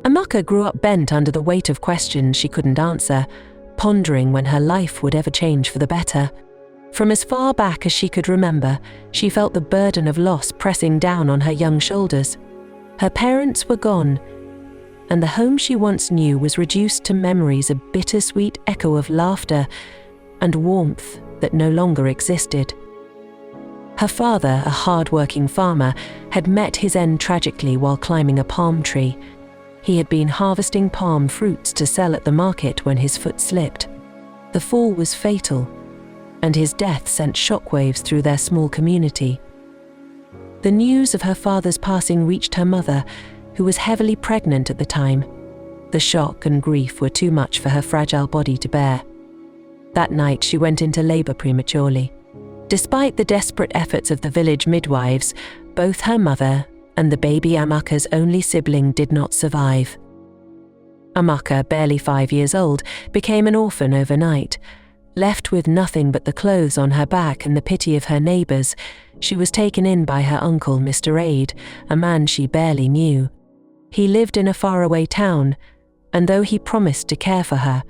Amaka grew up bent under the weight of questions she couldn't answer, pondering when her life would ever change for the better. From as far back as she could remember, she felt the burden of loss pressing down on her young shoulders. Her parents were gone, and the home she once knew was reduced to memories, a bittersweet echo of laughter and warmth that no longer existed. Her father, a hard-working farmer, had met his end tragically while climbing a palm tree. He had been harvesting palm fruits to sell at the market when his foot slipped. The fall was fatal, and his death sent shockwaves through their small community. The news of her father's passing reached her mother, who was heavily pregnant at the time. The shock and grief were too much for her fragile body to bear. That night she went into labor prematurely. Despite the desperate efforts of the village midwives, both her mother and the baby Amaka's only sibling did not survive. Amaka, barely 5 years old, became an orphan overnight. Left with nothing but the clothes on her back and the pity of her neighbours, she was taken in by her uncle, Mr. Aid, a man she barely knew. He lived in a faraway town, and though he promised to care for her,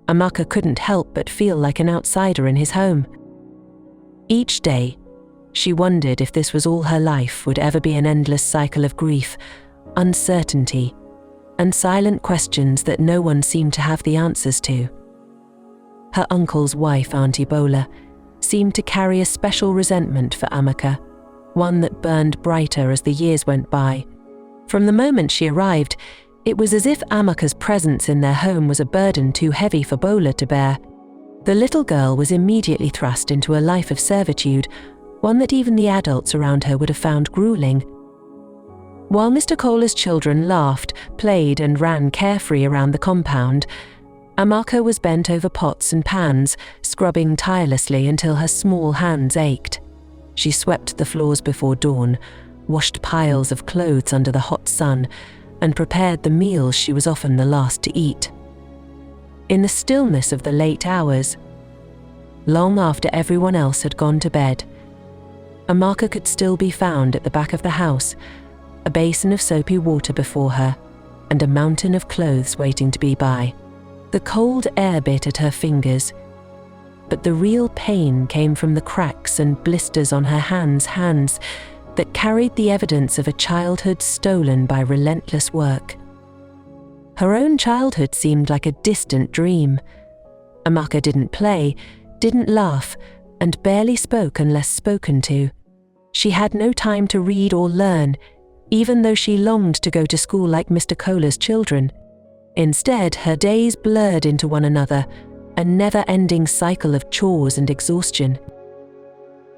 Amaka couldn't help but feel like an outsider in his home. Each day, she wondered if this was all her life would ever be, an endless cycle of grief, uncertainty, and silent questions that no one seemed to have the answers to. Her uncle's wife, Auntie Bola, seemed to carry a special resentment for Amaka, one that burned brighter as the years went by. From the moment she arrived, it was as if Amaka's presence in their home was a burden too heavy for Bola to bear. The little girl was immediately thrust into a life of servitude, one that even the adults around her would have found grueling. While Mr. Kohler's children laughed, played, and ran carefree around the compound, Amaka was bent over pots and pans, scrubbing tirelessly until her small hands ached. She swept the floors before dawn, washed piles of clothes under the hot sun, and prepared the meals she was often the last to eat. In the stillness of the late hours, long after everyone else had gone to bed, Amaka could still be found at the back of the house, a basin of soapy water before her, and a mountain of clothes waiting to be by. The cold air bit at her fingers, but the real pain came from the cracks and blisters on her hands that carried the evidence of a childhood stolen by relentless work. Her own childhood seemed like a distant dream. Amaka didn't play, didn't laugh, and barely spoke unless spoken to. She had no time to read or learn, even though she longed to go to school like Mr. Kohler's children. Instead, her days blurred into one another, a never-ending cycle of chores and exhaustion.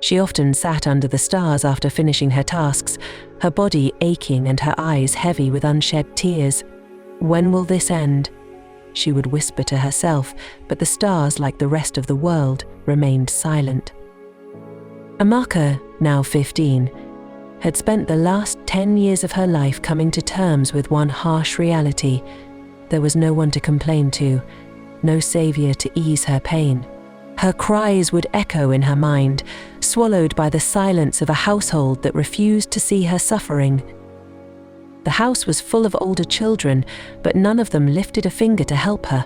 She often sat under the stars after finishing her tasks, her body aching and her eyes heavy with unshed tears. "When will this end?" she would whisper to herself, but the stars, like the rest of the world, remained silent. Amaka, now 15, had spent the last 10 years of her life coming to terms with one harsh reality. There was no one to complain to, no savior to ease her pain. Her cries would echo in her mind, swallowed by the silence of a household that refused to see her suffering. The house was full of older children, but none of them lifted a finger to help her.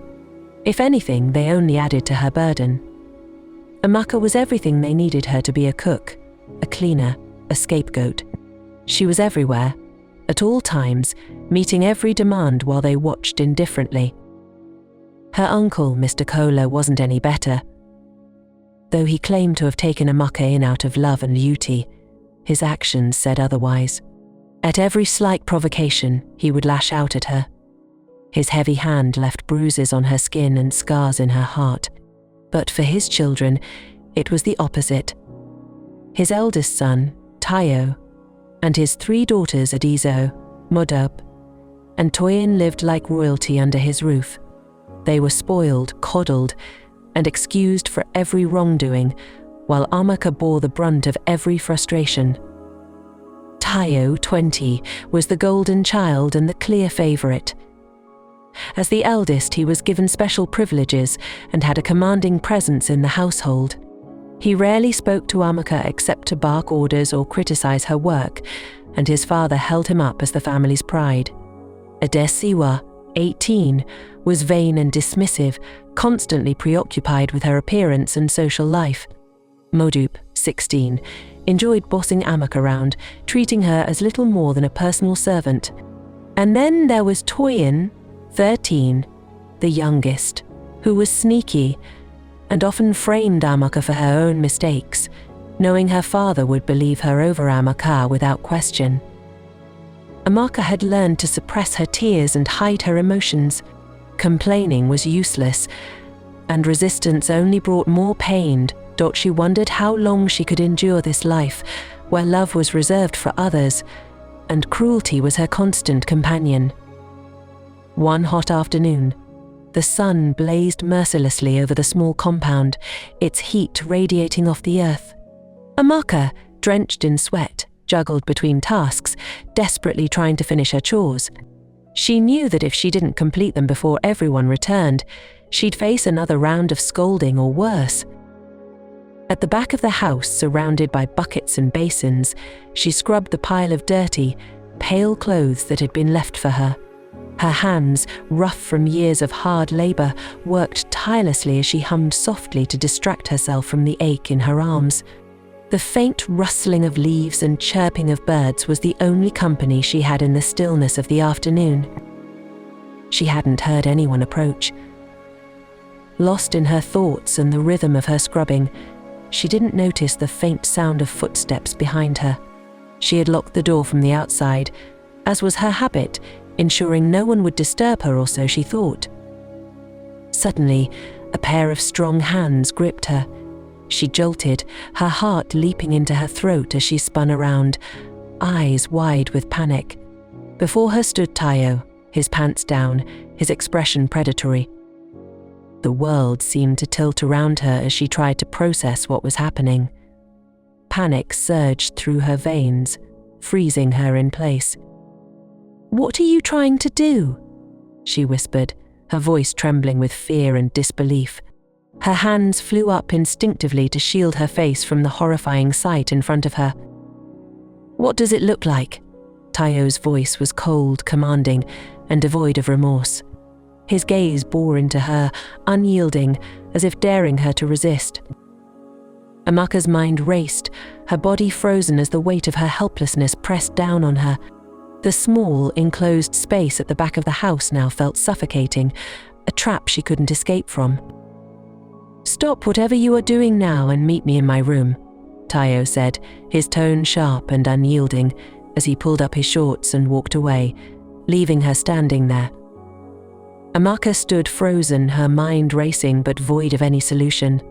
If anything, they only added to her burden. Amaka was everything they needed her to be: a cook, a cleaner, a scapegoat. She was everywhere, at all times, meeting every demand while they watched indifferently. Her uncle, Mr. Kohler, wasn't any better. Though he claimed to have taken Amaka in out of love and duty, his actions said otherwise. At every slight provocation, he would lash out at her. His heavy hand left bruises on her skin and scars in her heart. But for his children, it was the opposite. His eldest son, Tayo, and his 3 daughters, Adizo, Modub, and Toyin, lived like royalty under his roof. They were spoiled, coddled, and excused for every wrongdoing, while Amaka bore the brunt of every frustration. Tayo, 20, was the golden child and the clear favourite. As the eldest, he was given special privileges and had a commanding presence in the household. He rarely spoke to Amaka except to bark orders or criticise her work, and his father held him up as the family's pride. Adesiwa, 18, was vain and dismissive, constantly preoccupied with her appearance and social life. Modupe, 16, enjoyed bossing Amaka around, treating her as little more than a personal servant. And then there was Toyin, 13, the youngest, who was sneaky and often framed Amaka for her own mistakes, knowing her father would believe her over Amaka without question. Amaka had learned to suppress her tears and hide her emotions. Complaining was useless, and resistance only brought more pain. She wondered how long she could endure this life, where love was reserved for others, and cruelty was her constant companion. One hot afternoon, the sun blazed mercilessly over the small compound, its heat radiating off the earth. Amaka, drenched in sweat, juggled between tasks, desperately trying to finish her chores. She knew that if she didn't complete them before everyone returned, she'd face another round of scolding or worse. At the back of the house, surrounded by buckets and basins, she scrubbed the pile of dirty, pale clothes that had been left for her. Her hands, rough from years of hard labor, worked tirelessly as she hummed softly to distract herself from the ache in her arms. The faint rustling of leaves and chirping of birds was the only company she had in the stillness of the afternoon. She hadn't heard anyone approach. Lost in her thoughts and the rhythm of her scrubbing, she didn't notice the faint sound of footsteps behind her. She had locked the door from the outside, as was her habit, ensuring no one would disturb her, or so she thought. Suddenly, a pair of strong hands gripped her. She jolted, her heart leaping into her throat as she spun around, eyes wide with panic. Before her stood Tayo, his pants down, his expression predatory. The world seemed to tilt around her as she tried to process what was happening. Panic surged through her veins, freezing her in place. "What are you trying to do?" she whispered, her voice trembling with fear and disbelief. Her hands flew up instinctively to shield her face from the horrifying sight in front of her. "What does it look like?" Tayo's voice was cold, commanding, and devoid of remorse. His gaze bore into her, unyielding, as if daring her to resist. Amaka's mind raced, her body frozen as the weight of her helplessness pressed down on her. The small, enclosed space at the back of the house now felt suffocating, a trap she couldn't escape from. "Stop whatever you are doing now and meet me in my room," Tayo said, his tone sharp and unyielding, as he pulled up his shorts and walked away, leaving her standing there. Amaka stood frozen, her mind racing but void of any solution.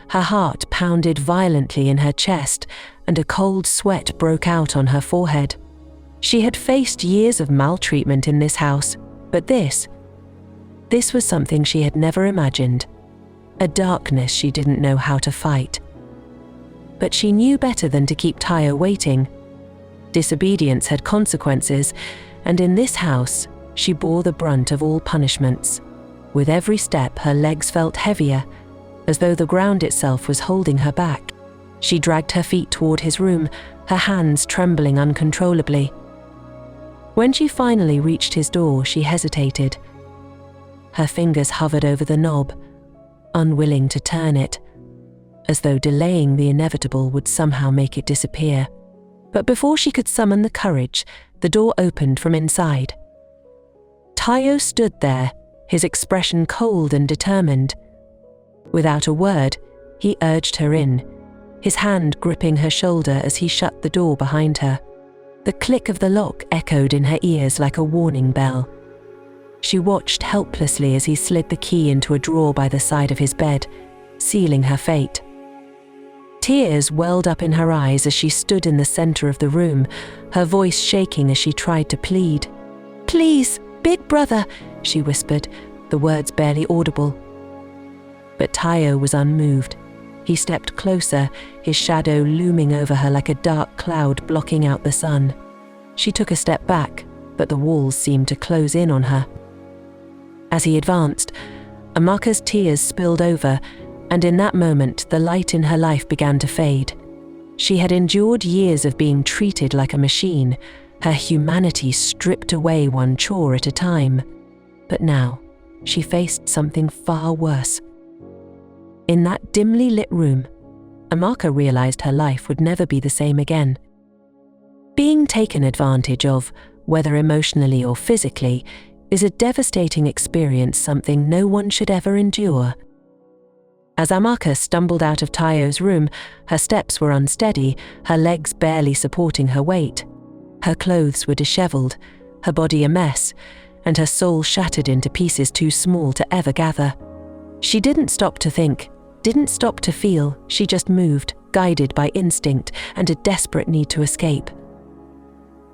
Her heart pounded violently in her chest, and a cold sweat broke out on her forehead. She had faced years of maltreatment in this house, but this was something she had never imagined, a darkness she didn't know how to fight. But she knew better than to keep Tayo waiting. Disobedience had consequences, and in this house, she bore the brunt of all punishments. With every step, her legs felt heavier, as though the ground itself was holding her back. She dragged her feet toward his room, her hands trembling uncontrollably. When she finally reached his door, she hesitated. Her fingers hovered over the knob, unwilling to turn it, as though delaying the inevitable would somehow make it disappear. But before she could summon the courage, the door opened from inside. Tayo stood there, his expression cold and determined. Without a word, he urged her in, his hand gripping her shoulder as he shut the door behind her. The click of the lock echoed in her ears like a warning bell. She watched helplessly as he slid the key into a drawer by the side of his bed, sealing her fate. Tears welled up in her eyes as she stood in the center of the room, her voice shaking as she tried to plead. "Please, big brother," she whispered, the words barely audible. But Tayo was unmoved. He stepped closer, his shadow looming over her like a dark cloud blocking out the sun. She took a step back, but the walls seemed to close in on her. As he advanced, Amaka's tears spilled over, and in that moment the light in her life began to fade. She had endured years of being treated like a machine, her humanity stripped away one chore at a time. But now, she faced something far worse. In that dimly lit room, Amaka realized her life would never be the same again. Being taken advantage of, whether emotionally or physically, is a devastating experience, something no one should ever endure. As Amaka stumbled out of Tayo's room, her steps were unsteady, her legs barely supporting her weight. Her clothes were disheveled, her body a mess, and her soul shattered into pieces too small to ever gather. She didn't stop to think, didn't stop to feel, she just moved, guided by instinct and a desperate need to escape.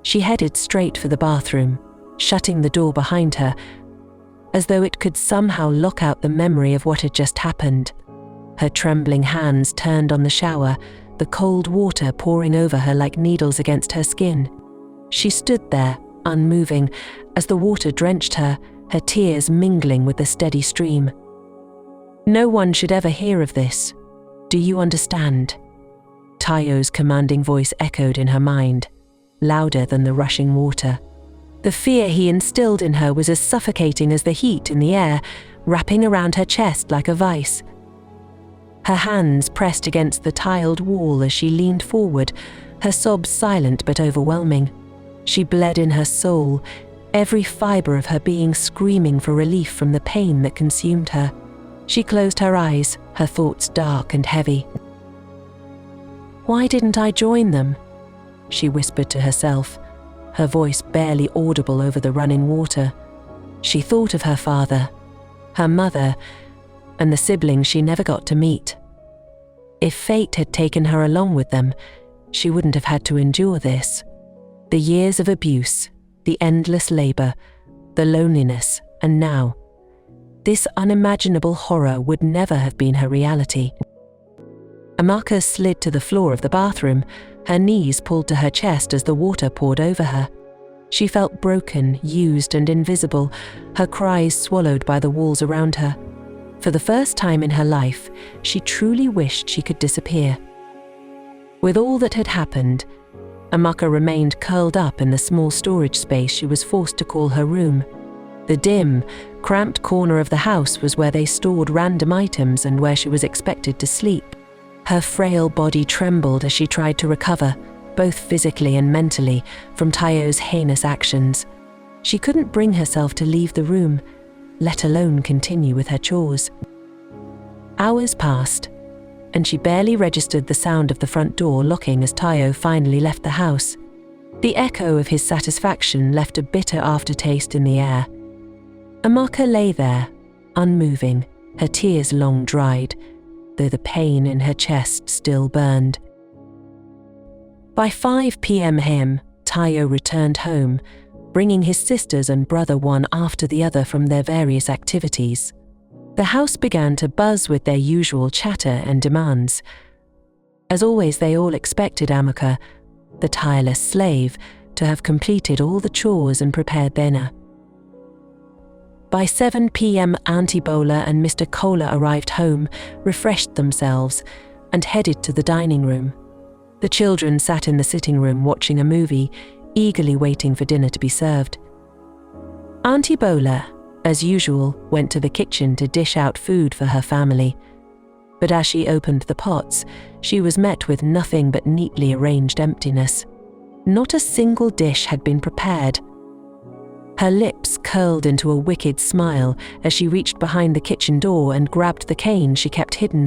She headed straight for the bathroom, shutting the door behind her, as though it could somehow lock out the memory of what had just happened. Her trembling hands turned on the shower, the cold water pouring over her like needles against her skin. She stood there, unmoving, as the water drenched her, her tears mingling with the steady stream. No one should ever hear of this. Do you understand? Tayo's commanding voice echoed in her mind, louder than the rushing water. The fear he instilled in her was as suffocating as the heat in the air, wrapping around her chest like a vice. Her hands pressed against the tiled wall as she leaned forward, her sobs silent but overwhelming. She bled in her soul, every fibre of her being screaming for relief from the pain that consumed her. She closed her eyes, her thoughts dark and heavy. "Why didn't I join them?" she whispered to herself, her voice barely audible over the running water. She thought of her father, her mother, and the siblings she never got to meet. If fate had taken her along with them, she wouldn't have had to endure this. The years of abuse, the endless labor, the loneliness, and now, this unimaginable horror would never have been her reality. Amaka slid to the floor of the bathroom, her knees pulled to her chest as the water poured over her. She felt broken, used, and invisible, her cries swallowed by the walls around her. For the first time in her life, she truly wished she could disappear. With all that had happened, Amaka remained curled up in the small storage space she was forced to call her room. The dim, cramped corner of the house was where they stored random items and where she was expected to sleep. Her frail body trembled as she tried to recover, both physically and mentally, from Tayo's heinous actions. She couldn't bring herself to leave the room, let alone continue with her chores. Hours passed, and she barely registered the sound of the front door locking as Tayo finally left the house. The echo of his satisfaction left a bitter aftertaste in the air. Amaka lay there, unmoving, her tears long dried, though the pain in her chest still burned. By 5 p.m. Tayo returned home, bringing his sisters and brother one after the other from their various activities. The house began to buzz with their usual chatter and demands. As always, they all expected Amaka, the tireless slave, to have completed all the chores and prepared dinner. By 7 p.m, Auntie Bola and Mr. Kola arrived home, refreshed themselves, and headed to the dining room. The children sat in the sitting room watching a movie, eagerly waiting for dinner to be served. Auntie Bola, as usual, went to the kitchen to dish out food for her family. But as she opened the pots, she was met with nothing but neatly arranged emptiness. Not a single dish had been prepared. Her lips curled into a wicked smile as she reached behind the kitchen door and grabbed the cane she kept hidden